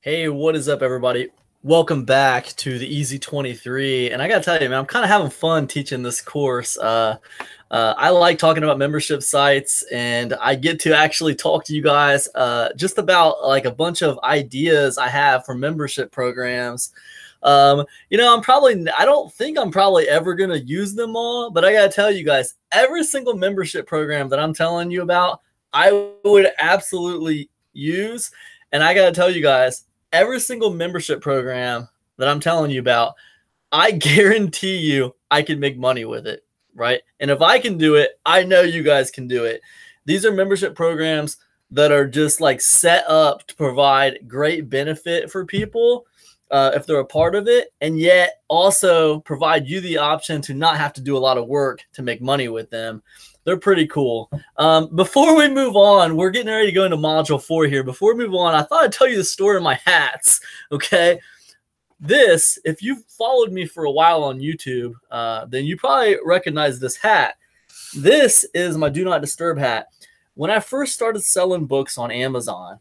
Hey, what is up, everybody? Welcome back to the Easy 23. And I gotta tell you, man, I'm kind of having fun teaching this course. I like talking about membership sites, and I get to actually talk to you guys just about like a bunch of ideas I have for membership programs. I don't think I'm probably ever gonna use them all, but I gotta tell you guys, every single membership program that I'm telling you about, I would absolutely use. And I gotta tell you guys, every single membership program that I'm telling you about, I guarantee you I can make money with it, right? And if I can do it, I know you guys can do it. These are membership programs that are just like set up to provide great benefit for people if they're a part of it, and yet also provide you the option to not have to do a lot of work to make money with them. They're pretty cool. Before we move on, we're getting ready to go into module 4 here. Before we move on, I thought I'd tell you the story of my hats, okay? This, if you've followed me for a while on YouTube, then you probably recognize this hat. This is my Do Not Disturb hat. When I first started selling books on Amazon,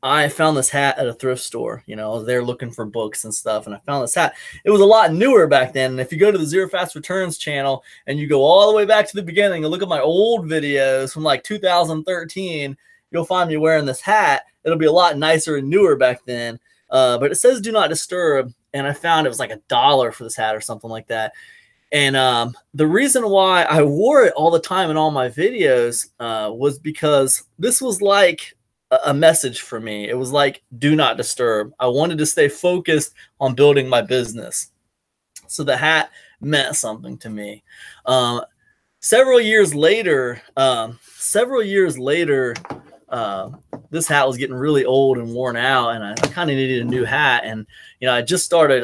I found this hat at a thrift store. I was there looking for books and stuff, and I found this hat. It was a lot newer back then. And if you go to the Zero Fast Returns channel and you go all the way back to the beginning and look at my old videos from like 2013, you'll find me wearing this hat. It'll be a lot nicer and newer back then. But it says Do Not Disturb, and I found it was like $1 for this hat or something like that. And the reason why I wore it all the time in all my videos was because this was like a message for me. It was like, do not disturb. I wanted to stay focused on building my business. So the hat meant something to me. Several years later, this hat was getting really old and worn out, and I kind of needed a new hat. And, I just started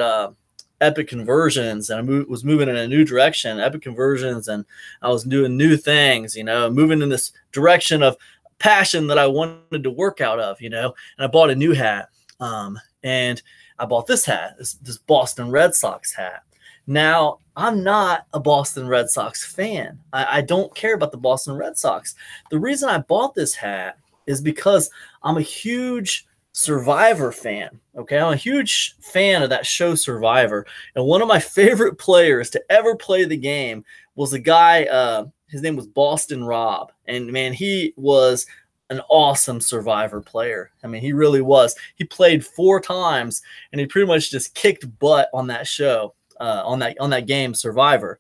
Epic Conversions, and I was moving in a new direction, Epic Conversions, and I was doing new things, moving in this direction of passion that I wanted to work out of, and I bought a new hat. And I bought this hat, this Boston Red Sox hat. Now, I'm not a Boston Red Sox fan. I don't care about the Boston Red Sox. The reason I bought this hat is because I'm a huge Survivor fan. Okay, I'm a huge fan of that show Survivor. And one of my favorite players to ever play the game was a guy, his name was Boston Rob. And man, he was an awesome Survivor player. I mean, he really was. He played 4 times, and he pretty much just kicked butt on that show, on that game, Survivor.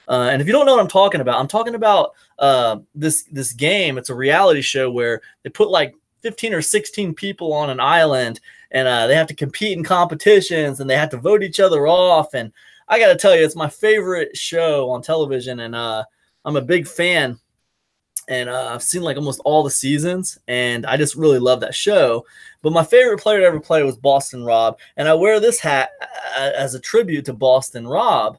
And if you don't know what I'm talking about this game. It's a reality show where they put like 15 or 16 people on an island, and they have to compete in competitions, and they have to vote each other off. And I got to tell you, it's my favorite show on television, and I'm a big fan, and I've seen like almost all the seasons, and I just really love that show. But my favorite player to ever play was Boston Rob, and I wear this hat as a tribute to Boston Rob.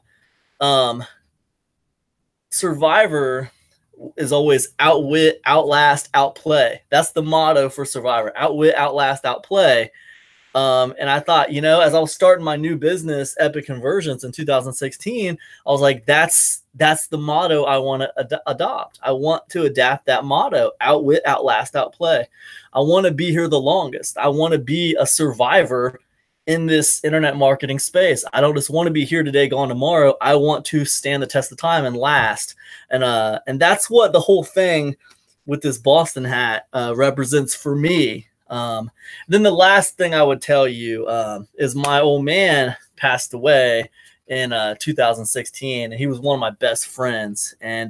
Survivor is always outwit, outlast, outplay. That's the motto for Survivor: outwit, outlast, outplay. And I thought, as I was starting my new business, Epic Conversions, in 2016, I was like, that's the motto I want to adopt. I want to adapt that motto: outwit, outlast, outplay. I want to be here the longest. I want to be a survivor in this internet marketing space. I don't just want to be here today, gone tomorrow. I want to stand the test of time and last. And that's what the whole thing with this Boston hat represents for me. Then the last thing I would tell you is my old man passed away in 2016, and he was one of my best friends. And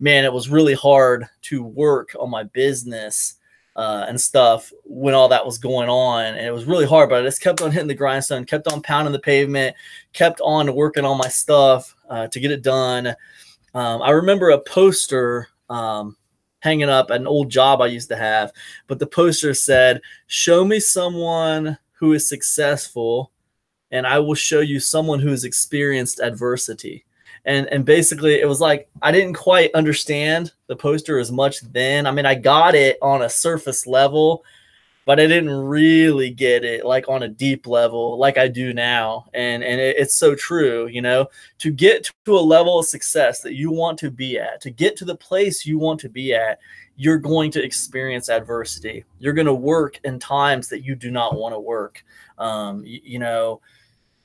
man, it was really hard to work on my business and stuff when all that was going on, and it was really hard. But I just kept on hitting the grindstone, kept on pounding the pavement, kept on working on my stuff to get it done. I remember a poster hanging up at an old job I used to have, but the poster said, "Show me someone who is successful, and I will show you someone who has experienced adversity." And basically it was like, I didn't quite understand the poster as much then. I mean, I got it on a surface level, but I didn't really get it like on a deep level like I do now. And it's so true, you know, to get to a level of success that you want to be at, to get to the place you want to be at, you're going to experience adversity. You're going to work in times that you do not want to work. You know,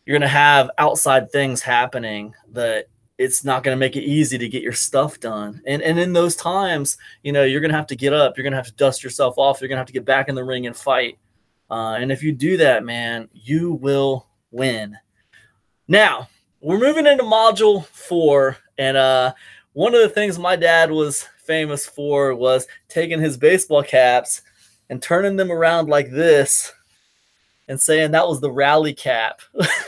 you're going to have outside things happening that it's not going to make it easy to get your stuff done. And in those times, you know, you're going to have to get up. You're going to have to dust yourself off. You're going to have to get back in the ring and fight. And if you do that, man, you will win. Now, we're moving into module 4. And one of the things my dad was famous for was taking his baseball caps and turning them around like this and saying that was the rally cap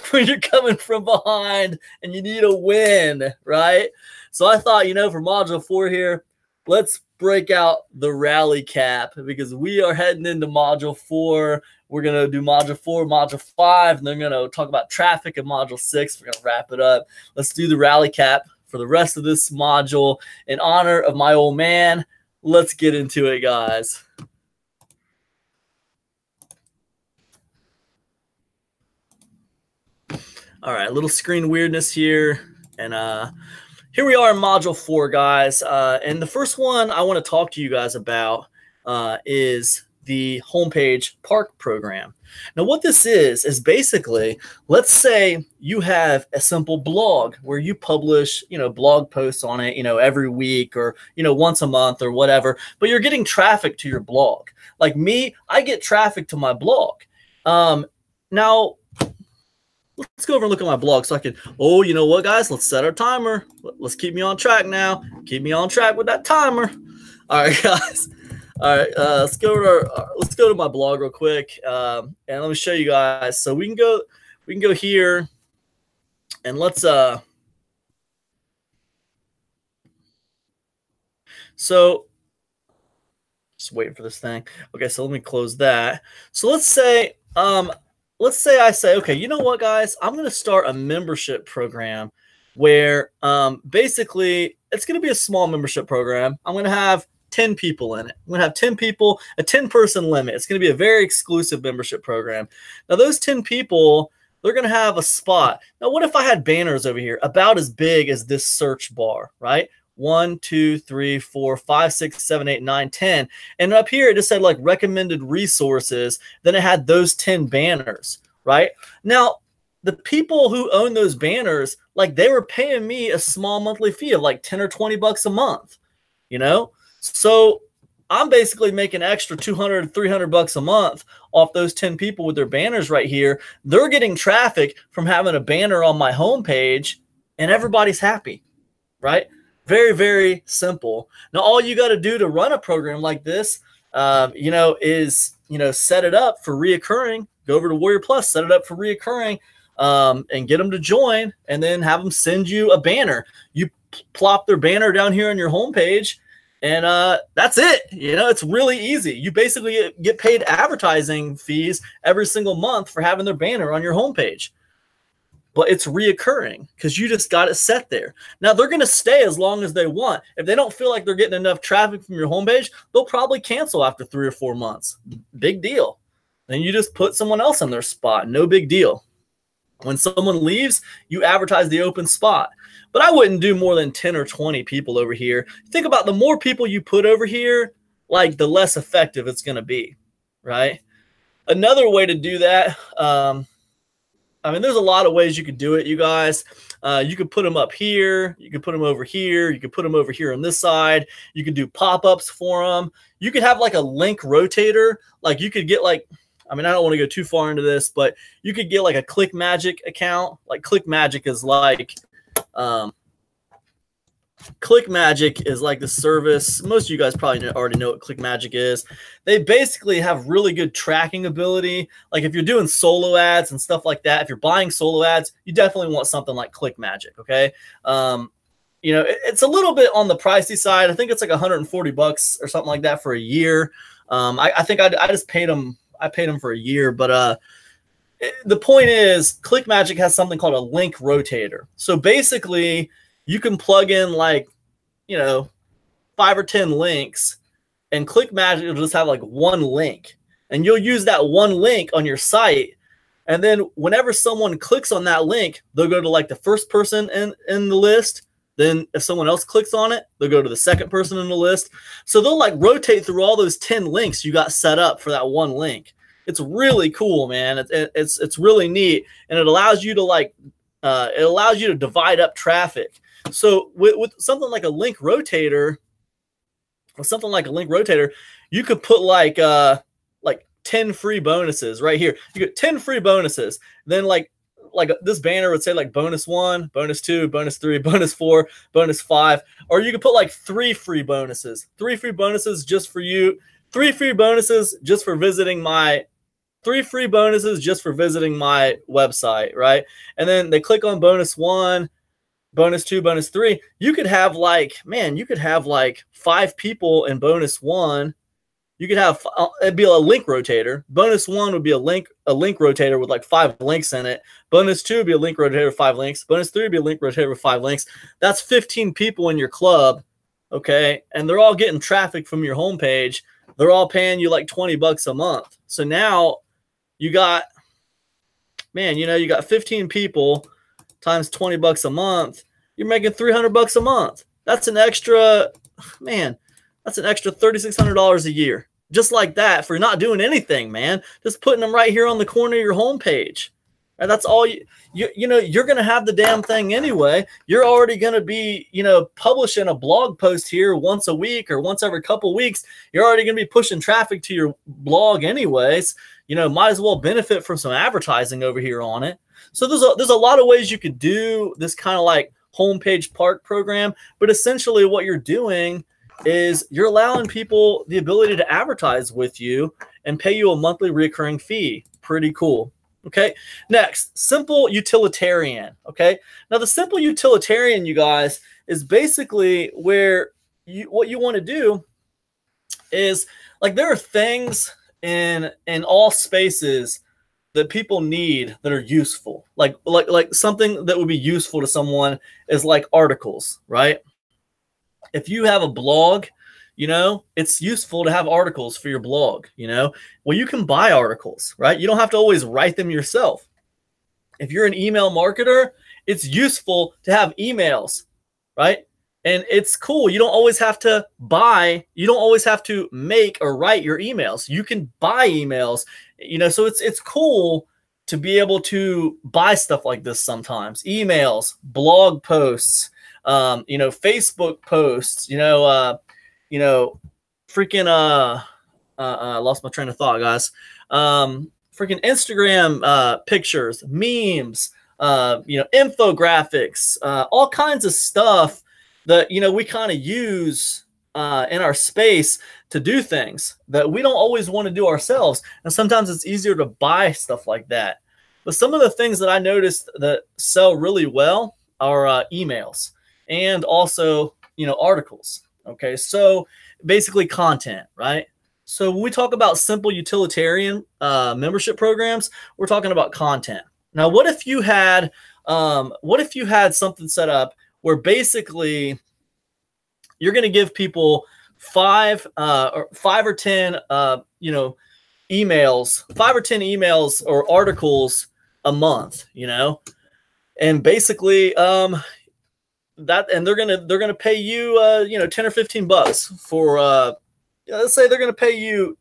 when you're coming from behind and you need a win, right? So I thought, you know, for module 4 here, let's break out the rally cap because we are heading into module 4. We're going to do module 4, module 5, and then we're going to talk about traffic in module 6. We're going to wrap it up. Let's do the rally cap for the rest of this module in honor of my old man. Let's get into it, guys. All right, a little screen weirdness here. And here we are in module 4, guys. And the first one I want to talk to you guys about is the homepage park program. Now, what this is basically, let's say you have a simple blog where you publish, you know, blog posts on it, you know, every week or, you know, once a month or whatever, but you're getting traffic to your blog. Like me, I get traffic to my blog. Now, let's go over and look at my blog so I can, oh, you know what, guys? Let's set our timer. Let's keep me on track now. Keep me on track with that timer. All right, guys. All right, let's go to my blog real quick, and let me show you guys. So we can go here, and let's so just waiting for this thing. Okay, so let me close that. So let's say I say, okay, you know what, guys? I'm going to start a membership program where basically it's going to be a small membership program. I'm going to have 10 people in it. I'm going to have 10 people, a 10-person limit. It's going to be a very exclusive membership program. Now, those 10 people, they're going to have a spot. Now, what if I had banners over here about as big as this search bar, right? 1, 2, 3, 4, 5, 6, 7, 8, 9, 10. And up here, it just said like recommended resources. Then it had those 10 banners, right? Now, the people who own those banners, like they were paying me a small monthly fee of like 10 or 20 bucks a month, you know? So I'm basically making extra 200, 300 bucks a month off those 10 people with their banners right here. They're getting traffic from having a banner on my homepage and everybody's happy, right? Very, very simple. Now, all you got to do to run a program like this, you know, is, you know, set it up for reoccurring. Go over to Warrior Plus, set it up for reoccurring, and get them to join, and then have them send you a banner. You plop their banner down here on your homepage, and that's it. You know, it's really easy. You basically get paid advertising fees every single month for having their banner on your homepage. But it's reoccurring because you just got it set there. Now, they're going to stay as long as they want. If they don't feel like they're getting enough traffic from your homepage, they'll probably cancel after 3 or 4 months. Big deal. Then you just put someone else in their spot. No big deal. When someone leaves, you advertise the open spot. But I wouldn't do more than 10 or 20 people over here. Think about the more people you put over here, like the less effective it's going to be, right? Another way to do that, I mean, there's a lot of ways you could do it, you guys. You could put them up here. You could put them over here. You could put them over here on this side. You could do pop-ups for them. You could have like a link rotator. Like you could get like, I mean, I don't want to go too far into this, but you could get like a ClickMagick account. Like ClickMagick is like, ClickMagick is like the service. Most of you guys probably already know what ClickMagick is. They basically have really good tracking ability. Like if you're doing solo ads and stuff like that, if you're buying solo ads, you definitely want something like ClickMagick, okay? You know, it's a little bit on the pricey side. I think it's like 140 bucks or something like that for a year. I think I just paid them. I paid them for a year, but the point is ClickMagick has something called a link rotator. So basically you can plug in like, you know, 5 or 10 links, and ClickMagick will just have like one link. and you'll use that one link on your site. And then whenever someone clicks on that link, they'll go to like the first person in the list. Then if someone else clicks on it, they'll go to the second person in the list. So they'll like rotate through all those 10 links you got set up for that one link. It's really cool, man. It's really neat. And it allows you to like, it allows you to divide up traffic. So with something like a link rotator, you could put like 10 free bonuses right here. You get 10 free bonuses. Then like this banner would say like bonus 1, bonus 2, bonus 3, bonus 4, bonus 5. Or you could put like 3 free bonuses. 3 free bonuses just for you. 3 free bonuses just for visiting my 3 free bonuses just for visiting my website, right? And then they click on bonus 1, bonus 2, bonus 3. You could have like, man, you could have like 5 people in bonus 1. You could have, it'd be a link rotator. Bonus 1 would be a link rotator with like 5 links in it. Bonus 2 would be a link rotator with 5 links. Bonus 3 would be a link rotator with 5 links. That's 15 people in your club, okay? And they're all getting traffic from your homepage. They're all paying you like $20 a month. So now you got, man, you got 15 people times $20 a month. You're making $300 a month. That's an extra, man. That's an extra $3,600 a year. Just like that for not doing anything, man. Just putting them right here on the corner of your homepage. And that's all you're going to have the damn thing anyway. You're already going to be, publishing a blog post here once a week or once every couple weeks. You're already going to be pushing traffic to your blog anyways. Might as well benefit from some advertising over here on it. So there's a lot of ways you could do this kind of like homepage park program, but essentially what you're doing is you're allowing people the ability to advertise with you and pay you a monthly recurring fee. Pretty cool. Okay. Next, simple utilitarian. Okay. Now the simple utilitarian, you guys, is basically where what you want to do is like, there are things in all spaces that people need that are useful. Like something that would be useful to someone is like articles, right? If you have a blog, it's useful to have articles for your blog, Well, you can buy articles, right? You don't have to always write them yourself. If you're an email marketer, it's useful to have emails, right? And it's cool. You don't always have to make or write your emails. You can buy emails, so it's cool to be able to buy stuff like this sometimes. Emails, blog posts, Facebook posts, lost my train of thought, guys. Freaking Instagram pictures, memes, infographics, all kinds of stuff that, we kind of use in our space to do things that we don't always want to do ourselves. And sometimes it's easier to buy stuff like that. But some of the things that I noticed that sell really well are emails. And also, articles. Okay, so basically content, right? So when we talk about simple utilitarian membership programs, we're talking about content. Now, what if you had something set up where basically you're going to give people 5 or 10 emails, 5 or 10 emails or articles a month, and basically and they're gonna pay you $10 or $15 for let's say they're gonna pay you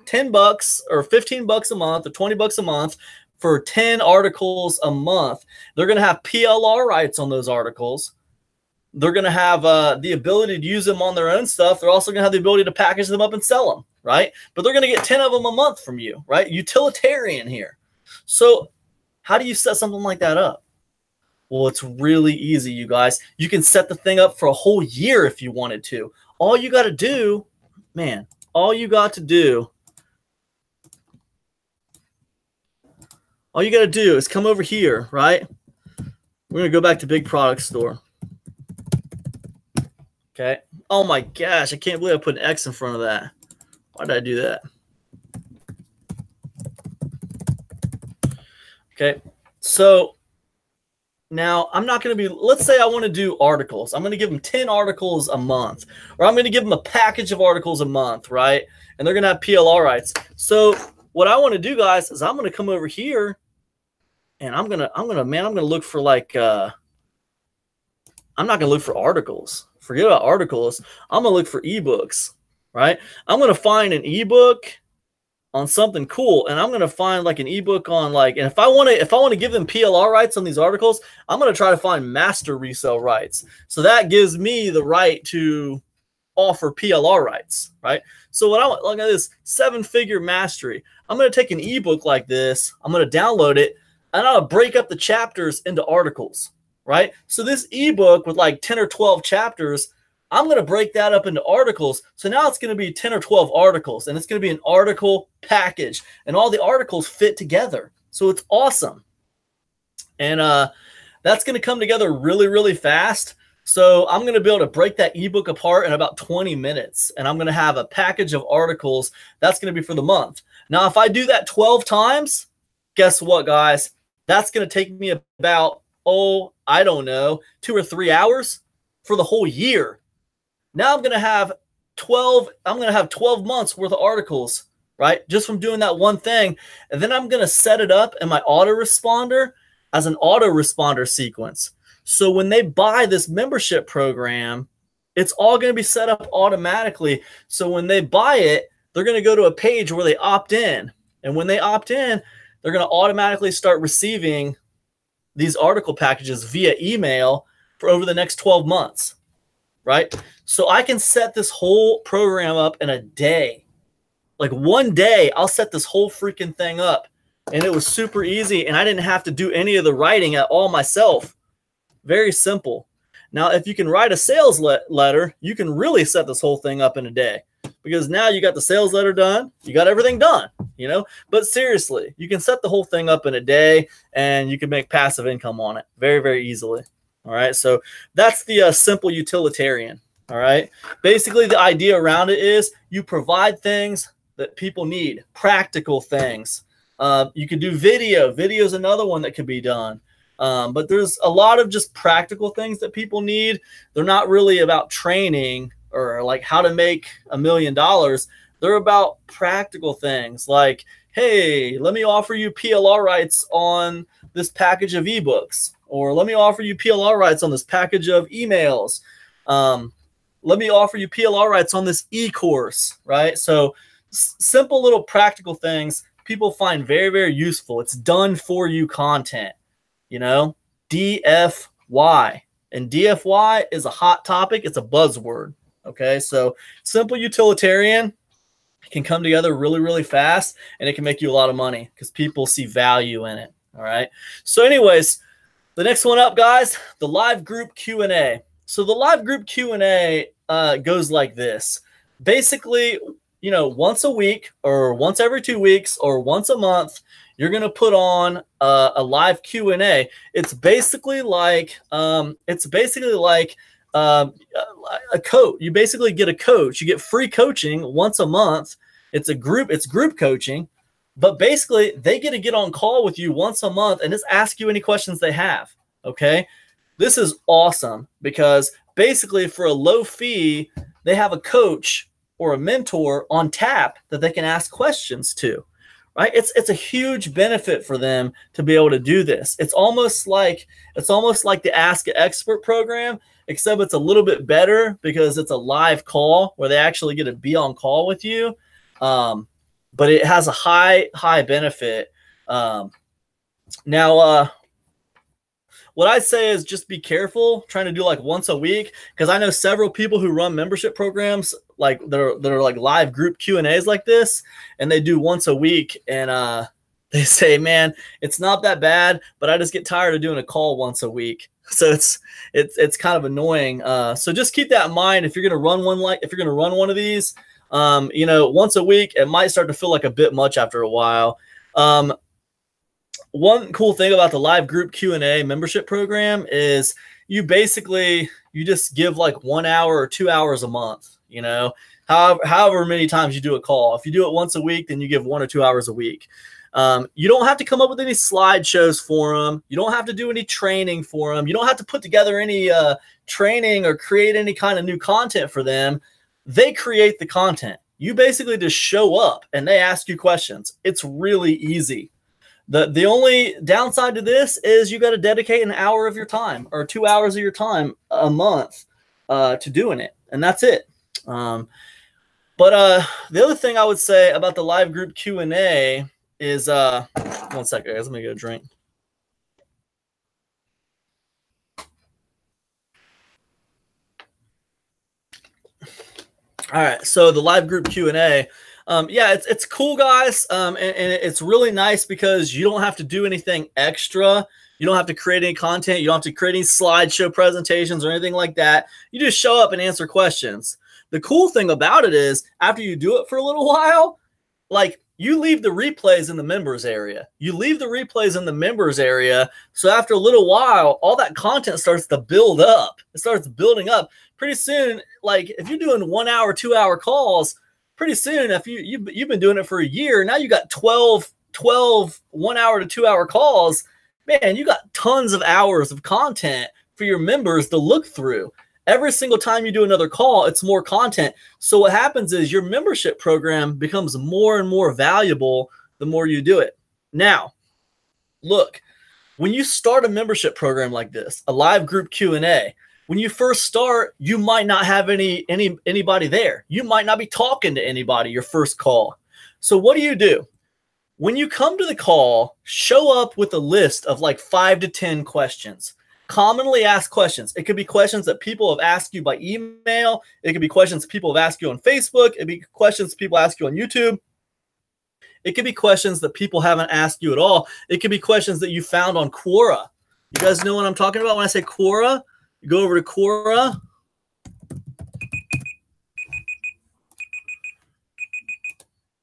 $10 or $15 a month or $20 a month for 10 articles a month. They're gonna have PLR rights on those articles. They're gonna have the ability to use them on their own stuff. They're also gonna have the ability to package them up and sell them, right? But they're gonna get 10 of them a month from you, right? Utilitarian here. So how do you set something like that up? Well, it's really easy, you guys. You can set the thing up for a whole year if you wanted to. All you got to do is come over here, right? We're going to go back to Big Product Store. Okay. Oh my gosh, I can't believe I put an X in front of that. Why did I do that? Okay. So now, I'm not going to be, let's say I want to do articles. I'm going to give them 10 articles a month, or I'm going to give them a package of articles a month, right? and they're going to have PLR rights. So what I want to do, guys, is I'm going to come over here and I'm going to look for like, I'm not going to look for articles. Forget about articles. I'm going to look for ebooks, right? I'm going to find an ebook on something cool, and I'm going to find like an ebook on like, and if I want to give them PLR rights on these articles, I'm going to try to find master resale rights. So that gives me the right to offer PLR rights, right? So what I want, look at this 7-figure mastery. I'm going to take an ebook like this. I'm going to download it, and I'll break up the chapters into articles, right? So this ebook with like 10 or 12 chapters, I'm going to break that up into articles. So now it's going to be 10 or 12 articles, and it's going to be an article package, and all the articles fit together. So it's awesome. And that's going to come together really, really fast. So I'm going to be able to break that ebook apart in about 20 minutes, and I'm going to have a package of articles that's going to be for the month. Now, if I do that 12 times, guess what, guys? That's going to take me about, I don't know, 2 or 3 hours for the whole year. Now I'm going to have 12 months worth of articles, right? Just from doing that one thing. And then I'm going to set it up in my autoresponder as an autoresponder sequence. So when they buy this membership program, it's all going to be set up automatically. So when they buy it, they're going to go to a page where they opt in. And when they opt in, they're going to automatically start receiving these article packages via email for over the next 12 months. Right? So I can set this whole program up in a day. Like one day, I'll set this whole freaking thing up. And it was super easy, and I didn't have to do any of the writing at all myself. Very simple. Now, if you can write a sales letter, you can really set this whole thing up in a day. Because now you got the sales letter done. You got everything done, you know? But seriously, you can set the whole thing up in a day, and you can make passive income on it very, very easily. All right, so that's the simple utilitarian. All right, basically the idea around it is you provide things that people need, practical things. You could do video. Video is another one that could be done. But there's a lot of just practical things that people need. They're not really about training or like how to make $1 million. They're about practical things like, hey, let me offer you PLR rights on this package of ebooks. Or let me offer you PLR rights on this package of emails. Let me offer you PLR rights on this e-course, right? So simple little practical things people find very, very useful. It's done for you content, you know, DFY. And DFY is a hot topic. It's a buzzword, okay? So simple utilitarian can come together really, really fast, and it can make you a lot of money because people see value in it, all right? So anyways, the next one up, guys, the live group Q&A. So the live group Q&A goes like this. Basically, you know, once a week or once every 2 weeks or once a month, you're going to put on a live Q&A. It's basically like a coach. You basically get a coach. You get free coaching once a month. It's group coaching. But basically, they get to get on call with you once a month and just ask you any questions they have, okay? This is awesome because basically for a low fee, they have a coach or a mentor on tap that they can ask questions to, right? It's a huge benefit for them to be able to do this. It's almost like the Ask an Expert program, except it's a little bit better because it's a live call where they actually get to be on call with you. But it has a high benefit. Now, what I say is just be careful trying to do like once a week, because I know several people who run membership programs like that are like live group Q&As like this, and they do once a week, and they say, man, it's not that bad, but I just get tired of doing a call once a week. So it's kind of annoying. So just keep that in mind if you're gonna run one of these. You know, once a week, it might start to feel like a bit much after a while. One cool thing about the live group Q&A membership program is you just give like 1 hour or 2 hours a month, you know, however many times you do a call. If you do it once a week, then you give 1 or 2 hours a week. You don't have to come up with any slideshows for them. You don't have to do any training for them. You don't have to put together any training or create any kind of new content for them. They create the content. You basically just show up and they ask you questions. It's really easy. The only downside to this is you got to dedicate an hour of your time or 2 hours of your time a month to doing it. And that's it. But the other thing I would say about the live group Q&A is, 1 second, guys, let me get a drink. All right, so the live group Q&A, yeah, it's cool, guys, and it's really nice because you don't have to do anything extra. You don't have to create any content. You don't have to create any slideshow presentations or anything like that. You just show up and answer questions. The cool thing about it is after you do it for a little while, like you leave the replays in the members area. You leave the replays in the members area. So after a little while, all that content starts to build up. It starts building up. Pretty soon, like if you're doing 1 hour, 2 hour calls, pretty soon, if you've been doing it for a year, now you got 12 1 hour to 2 hour calls. Man, you got tons of hours of content for your members to look through. Every single time you do another call, it's more content. So what happens is your membership program becomes more and more valuable the more you do it. Now, look, when you start a membership program like this, a live group Q&A, when you first start, you might not have anybody there. You might not be talking to anybody your first call. So what do? When you come to the call, show up with a list of like 5 to 10 questions. Commonly asked questions. It could be questions that people have asked you by email. It could be questions people have asked you on Facebook. It could be questions people ask you on YouTube. It could be questions that people haven't asked you at all. It could be questions that you found on Quora. You guys know what I'm talking about when I say Quora? You go over to Quora.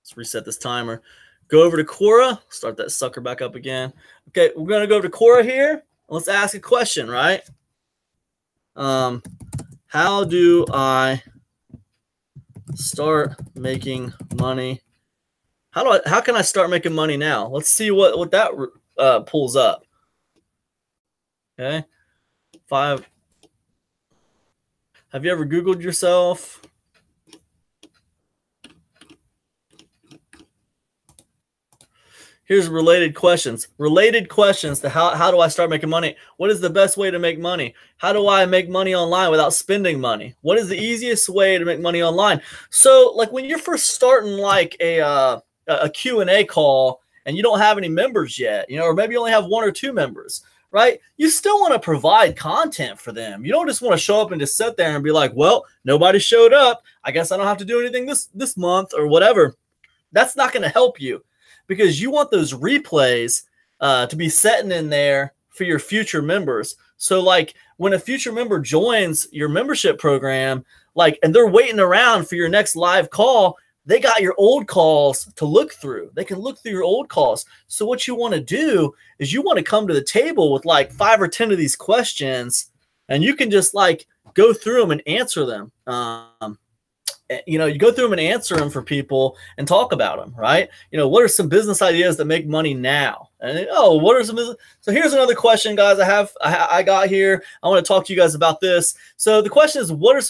Let's reset this timer. Go over to Quora. Start that sucker back up again. Okay, we're going to go over to Quora here. Let's ask a question, right? How do I start making money? How can I start making money now? Let's see what that pulls up. Okay. 5. Have you ever Googled yourself? Here's related questions. Related questions to how do I start making money? What is the best way to make money? How do I make money online without spending money? What is the easiest way to make money online? So like when you're first starting like a Q&A call and you don't have any members yet, or maybe you only have 1 or 2 members, right? You still want to provide content for them. You don't just want to show up and just sit there and be like, well, nobody showed up. I guess I don't have to do anything this month or whatever. That's not going to help you. Because you want those replays to be sitting in there for your future members. So like when a future member joins your membership program, and they're waiting around for your next live call, they got your old calls to look through. They can look through your old calls. So what you want to do is you want to come to the table with like 5 or 10 of these questions, and you can just like go through them and answer them. You go through them and answer them for people and talk about them, right? What are some business ideas that make money now? And what are some business? So here's another question, guys. I got here. I want to talk to you guys about this. So the question is, what are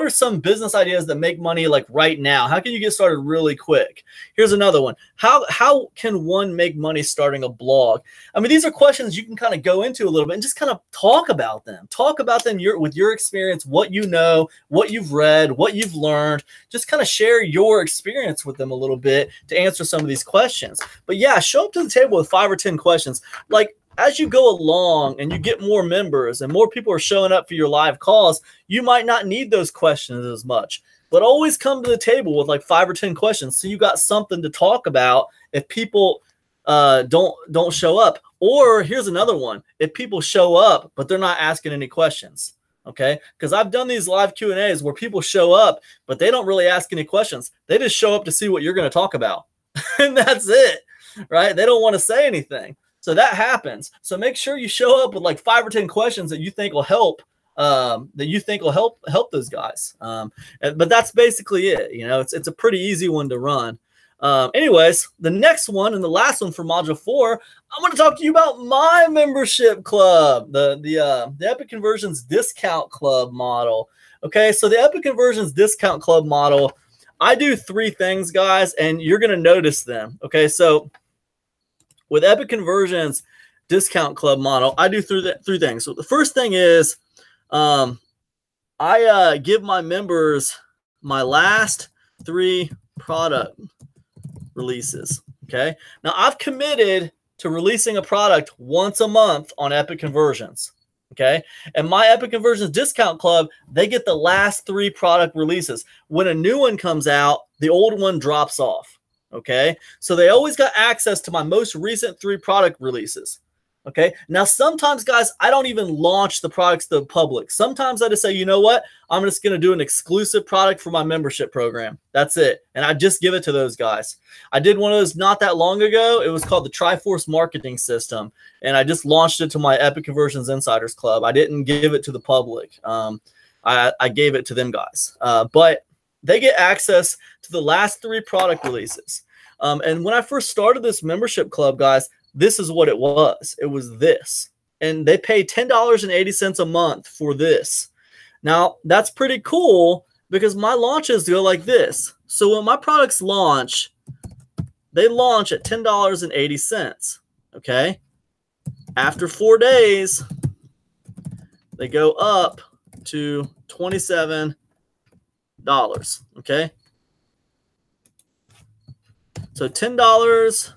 some business ideas that make money like right now? How can you get started really quick? Here's another one. How can one make money starting a blog? I mean, these are questions you can kind of go into a little bit and just kind of talk about them. Talk about them with your experience, what you know, what you've read, what you've learned. Just kind of share your experience with them a little bit to answer some of these questions. But yeah, show up to the table with 5 or 10 questions. Like as you go along and you get more members and more people are showing up for your live calls, you might not need those questions as much. But always come to the table with like 5 or 10 questions so you got something to talk about if people don't show up. Or here's another one. If people show up, but they're not asking any questions. Okay, because I've done these live Q&As where people show up, but they don't really ask any questions. They just show up to see what you're going to talk about. And that's it, right? They don't want to say anything. So that happens. So make sure you show up with like 5 or 10 questions that you think will help, help those guys. But that's basically it. It's a pretty easy one to run. Anyways, the next one and the last one for module 4, I'm going to talk to you about my membership club, the Epic Conversions discount club model. Okay, so the Epic Conversions Discount Club model, I do 3 things, guys, and you're going to notice them. Okay, so with Epic Conversions Discount Club model, I do 3 things. So the first thing is I give my members my last 3 product releases. Okay, now I've committed to releasing a product once a month on Epic Conversions. Okay, and my Epic Conversions Discount Club, they get the last 3 product releases. When a new one comes out, the old one drops off. Okay, so they always got access to my most recent 3 product releases. Okay, now sometimes, guys, I don't even launch the products to the public. Sometimes I just say, you know what, I'm just going to do an exclusive product for my membership program. That's it. And I just give it to those guys. I did one of those not that long ago. It was called the Triforce Marketing System. And I just launched it to my Epic Conversions Insiders Club. I didn't give it to the public. I gave it to them guys. But they get access to the last 3 product releases. And when I first started this membership club, guys, this is what it was. It was this. And they pay $10.80 a month for this. Now, that's pretty cool because my launches go like this. So when my products launch, they launch at $10.80. Okay. After 4 days, they go up to $27. Okay. So $10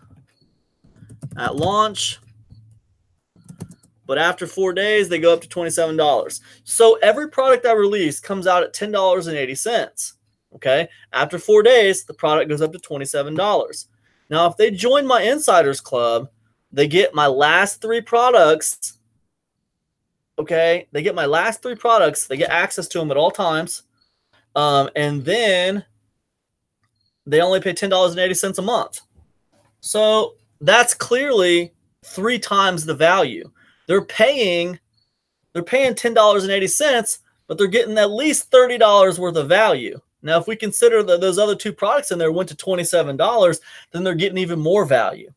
at launch, but after 4 days, they go up to $27. So every product I release comes out at $10.80. Okay. After 4 days, the product goes up to $27. Now, if they join my Insiders Club, they get my last 3 products. Okay. They get my last 3 products. They get access to them at all times. And then they only pay $10.80 a month. So that's clearly 3 times the value. They're paying $10.80, but they're getting at least $30 worth of value. Now, if we consider that those other 2 products in there went to $27, then they're getting even more value.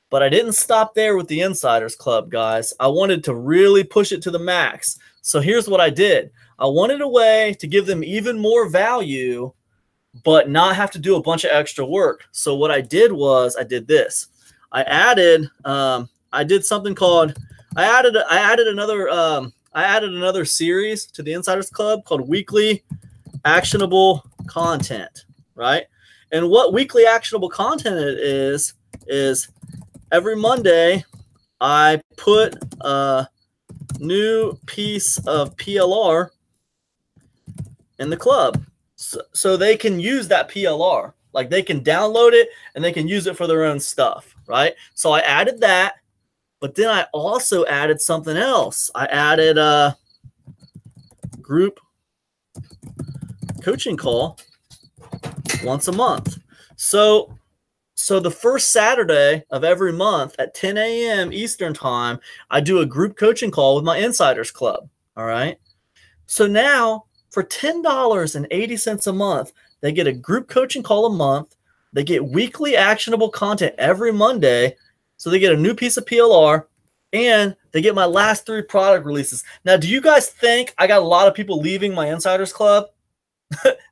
But I didn't stop there with the Insiders Club, guys. I wanted to really push it to the max. So here's what I did. I wanted a way to give them even more value, but not have to do a bunch of extra work. So what I did was I did this. I added another series to the Insiders Club called Weekly Actionable Content, right? And what weekly actionable content is every Monday I put a new piece of PLR in the club. So they can use that PLR. Like they can download it and they can use it for their own stuff, right? So I added that, but then I also added something else. I added a group coaching call once a month. So the first Saturday of every month at 10 a.m. Eastern time, I do a group coaching call with my Insiders Club, all right? So now for $10.80 a month, they get a group coaching call a month. They get weekly actionable content every Monday. So they get a new piece of PLR and they get my last 3 product releases. Now, do you guys think I got a lot of people leaving my Insiders Club?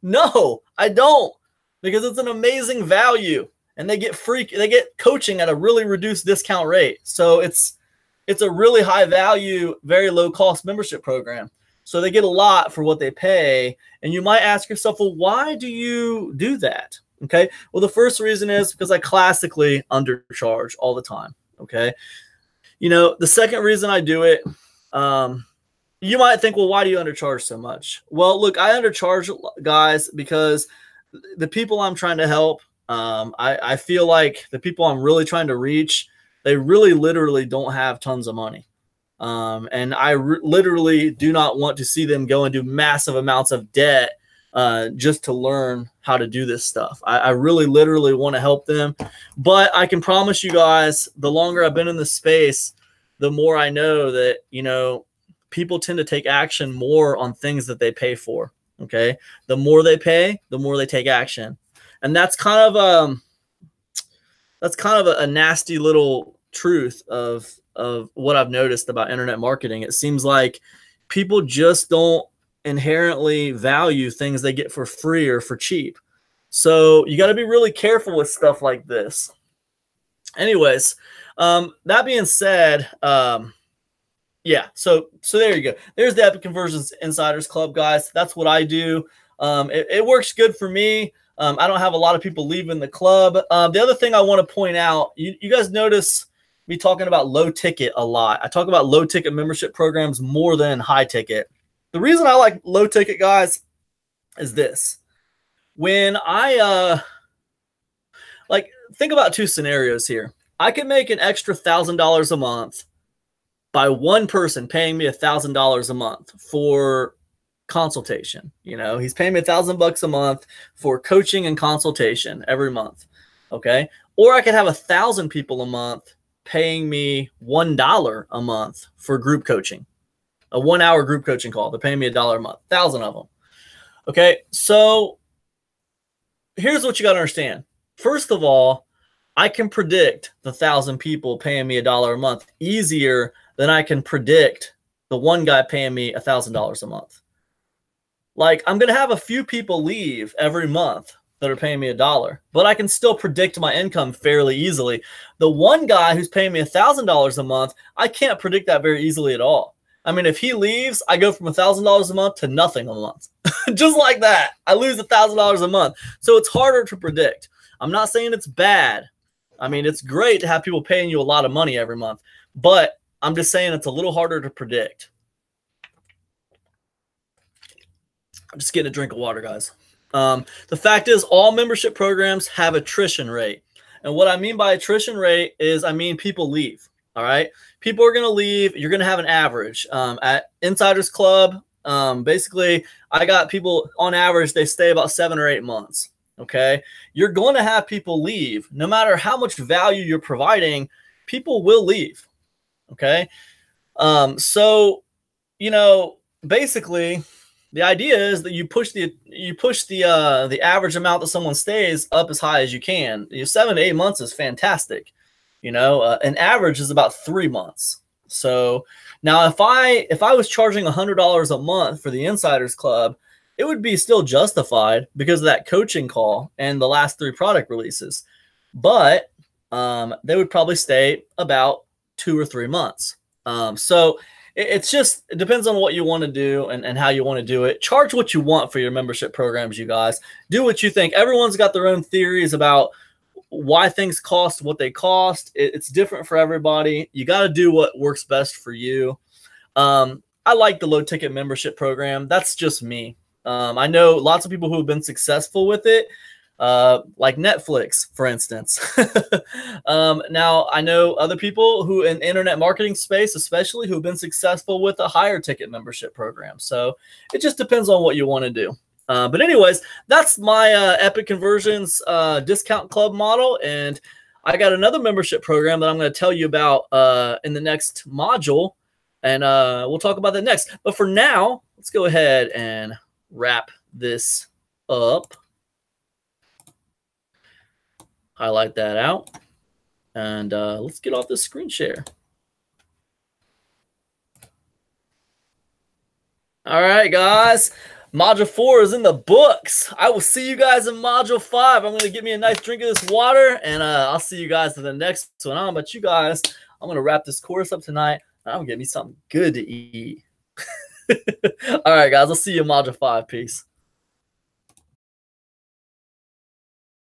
No, I don't, because it's an amazing value and they get coaching at a really reduced discount rate. So it's a really high value, very low cost membership program. So they get a lot for what they pay. And you might ask yourself, well, why do you do that? Okay. Well, the first reason is because I classically undercharge all the time. Okay. You know, the second reason I do it, you might think, well, why do you undercharge so much? Well, look, I undercharge, guys, because the people I'm trying to help, I feel like the people I'm really trying to reach, they really literally don't have tons of money. And I literally do not want to see them go into massive amounts of debt just to learn how to do this stuff. I really literally want to help them. But I can promise you guys, the longer I've been in this space, the more I know that, you know, people tend to take action more on things that they pay for. Okay. The more they pay, the more they take action. And that's kind of a nasty little truth of what I've noticed about internet marketing. It seems like people just don't inherently value things they get for free or for cheap. So you got to be really careful with stuff like this. Anyways, that being said, yeah, so there you go. There's the Epic Conversions Insiders Club, guys. That's what I do. It works good for me. I don't have a lot of people leaving the club. The other thing I want to point out, you guys notice me talking about low ticket a lot. I talk about low ticket membership programs more than high ticket. The reason I like low ticket, guys, is this. When I think about two scenarios here. I can make an extra $1,000 a month by one person paying me $1,000 a month for consultation. You know, he's paying me $1,000 a month for coaching and consultation every month. Okay. Or I could have 1,000 people a month paying me $1 a month for group coaching, a 1 hour group coaching call. They're paying me $1 a month, 1,000 of them. Okay. So here's what you got to understand. First of all, I can predict the 1,000 people paying me $1 a month easier than I can predict the one guy paying me $1,000 a month. Like, I'm going to have a few people leave every month that are paying me $1, but I can still predict my income fairly easily. The one guy who's paying me $1,000 a month, I can't predict that very easily at all. I mean, if he leaves, I go from $1,000 a month to nothing a month. Just like that. I lose $1,000 a month. So it's harder to predict. I'm not saying it's bad. I mean, it's great to have people paying you a lot of money every month, but I'm just saying it's a little harder to predict. I'm just getting a drink of water, guys. The fact is, all membership programs have attrition rate. And what I mean by attrition rate is, I mean people leave, all right? People are going to leave. You're going to have an average. At Insiders Club, basically, I got people, on average, they stay about 7 or 8 months, okay? You're going to have people leave. No matter how much value you're providing, people will leave, okay? So, you know, basically, the idea is that you push the average amount that someone stays up as high as you can. 7 to 8 months is fantastic. You know, an average is about 3 months. So now if I was charging $100 a month for the Insiders Club, it would be still justified because of that coaching call and the last 3 product releases. But they would probably stay about 2 or 3 months. So it depends on what you want to do and how you want to do it. Charge what you want for your membership programs, you guys. Do what you think. Everyone's got their own theories about why things cost what they cost. It's different for everybody. You got to do what works best for you. I like the low ticket membership program. That's just me. I know lots of people who have been successful with it, like Netflix, for instance. Now, I know other people who in internet marketing space, especially, who have been successful with a higher ticket membership program. So it just depends on what you want to do. But anyways, that's my Epic Conversions discount club model. And I got another membership program that I'm going to tell you about in the next module. And we'll talk about that next. But for now, let's go ahead and wrap this up. Highlight that out. And let's get off this screen share. All right, guys. Module 4 is in the books. I will see you guys in Module 5. I'm going to get me a nice drink of this water, and I'll see you guys in the next one. I don't know about you guys. I'm going to wrap this course up tonight, and I'm going to get me something good to eat. All right, guys. I'll see you in Module 5. Peace.